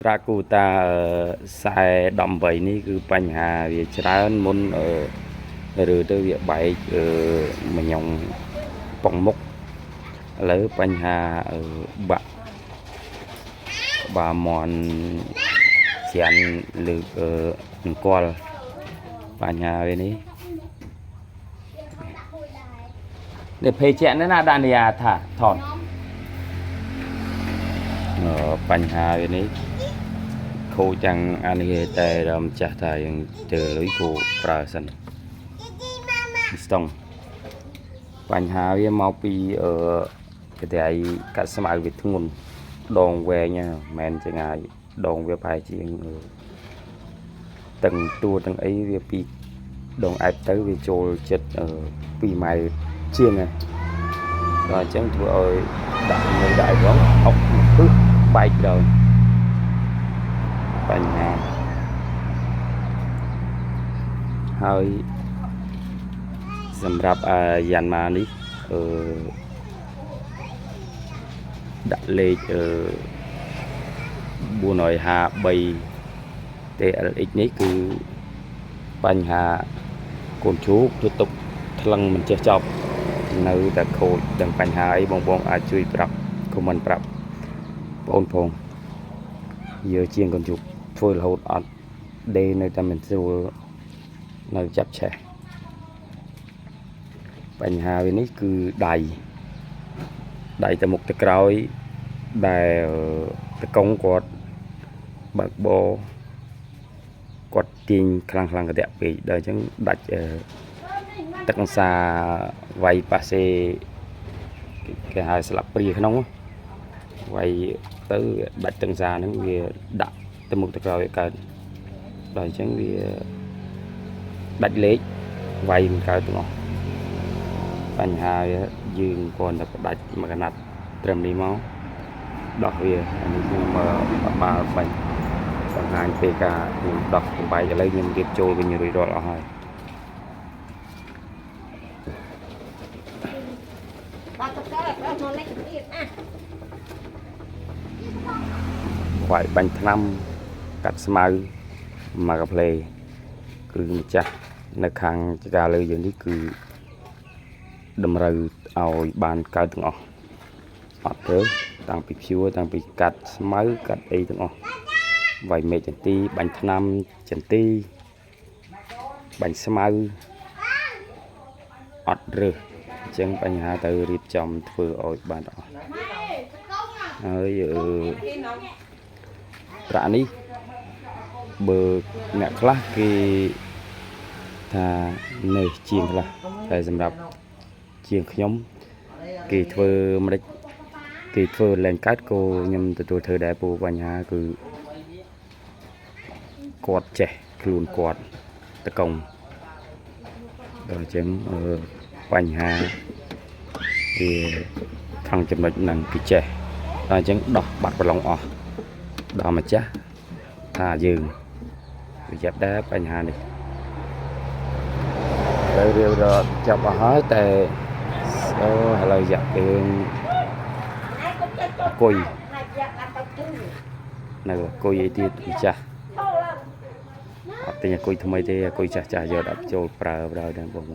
ប្រាគូតាខ្សែដំបីនេះគឺបញ្ហាវាច្រើនមុនឬទៅវាបែកម្ញងប៉ុងមុខឥឡូវបញ្ហាបាក់ក្បាលមន់ស្រានលើកអង្គលបញ្ហាវានេះនេះភេជានេះណាដានីយ៉ាថាថតបញ្ហាវានេះខូចទាំងអានេះតែរំចាស់ថាយើងទៅលុយគោប្រើសិនស្ទង់បញ្ហាវាមកពីគេតែឲ្យកាត់ស្មៅវាធ្ងន់ដងវែងមិនចឹងហើយដងវាប្រហែលជាទាំងតួទាំងអីវាពីដងអែបទៅវាចូលចិត្ត2ម៉ែត្រជាងហើយដល់អញ្ចឹងធ្វើឲ្យដាក់នៅដាក់ផងអុកពឹសបែកដល់បញ្ហាហើយសម្រាប់យ៉ាន់ម៉ានេះដាក់លេខ453 TLX នេះគឺបញ្ហាកូនជូកទៅទុកថ្លឹងមិនចេះចប់នៅតែខូចទាំងបញ្ហាអីបងអាចជួយប្រាប់ខមមិនប្រាប់បងផងយើជាងកូនជូកធ្វើរហូតអត់ដេនៅតែមិនស្រួលនៅចាប់ឆេះបញ្ហាវានេះគឺដៃទៅមុខទៅក្រោយដែលតកុងគាត់បើកបោគាត់ទាញខ្លាំងកតាក់ពេកដល់អញ្ចឹងដាច់ទឹកអង្សាវាយប៉ាសេគេហៅស្លាប់ព្រាក្នុងវាយទៅដាច់ទឹកអង្សាហ្នឹងវាដាក់ទៅមុខទៅក្រោយកើតដល់អញ្ចឹងវាដាច់លេខវាយមិនកើតទាំងអស់បញ្ហាយើងគ្រាន់តែផ្ដាច់មួយកណាត់ត្រឹមនេះមកដោះវាអានេះខ្ញុំបើបង្ហាញពេលការខ្ញុំដោះបំបែកឥឡូវខ្ញុំរៀបចូលវិញរួចរាល់អស់ហើយវាយបាញ់ថ្នាំកាត់ស្មៅមកកាផ្លេគឺម្ចាស់នៅខាងចការលើយើងនេះគឺតម្រូវឲ្យបានកើតទាំងអស់អត់ទេតាំងពីភួរតាំងពីកាត់ស្មៅកាត់អីទាំងអស់វាយមេចន្ទីបាញ់ថ្នាំចន្ទីបាញ់ស្មៅអត់រើសអញ្ចឹងបញ្ហាទៅរៀបចំធ្វើឲ្យបានអស់ហើយប្រាក់នេះបើអ្នកខ្លះគេថានៅជាងខ្លះតែសម្រាប់ជាងខ្ញុំគេធ្វើមិនគេធ្វើឡើងកើតក៏ខ្ញុំទទួលធ្វើដែរពូបញ្ហាគឺគាត់ចេះខ្លួនគាត់តកុងដល់អញ្ចឹងបញ្ហាវាខាងចំណុចហ្នឹងគឺចេះដល់អញ្ចឹងដោះបាត់ប្រឡងអស់ដល់ម្ចាស់ថាយើងវាចាប់ដែរបញ្ហានេះទៅរៀបរាប់ចាប់អស់ហើយតែឥឡូវយ៉ាក់ពេលអង្គុយនៅអង្គុយអីទៀតចាស់អត់ទិញអង្គុយថ្មីទេអង្គុយចាស់យកដាក់ចូលប្រើដល់បង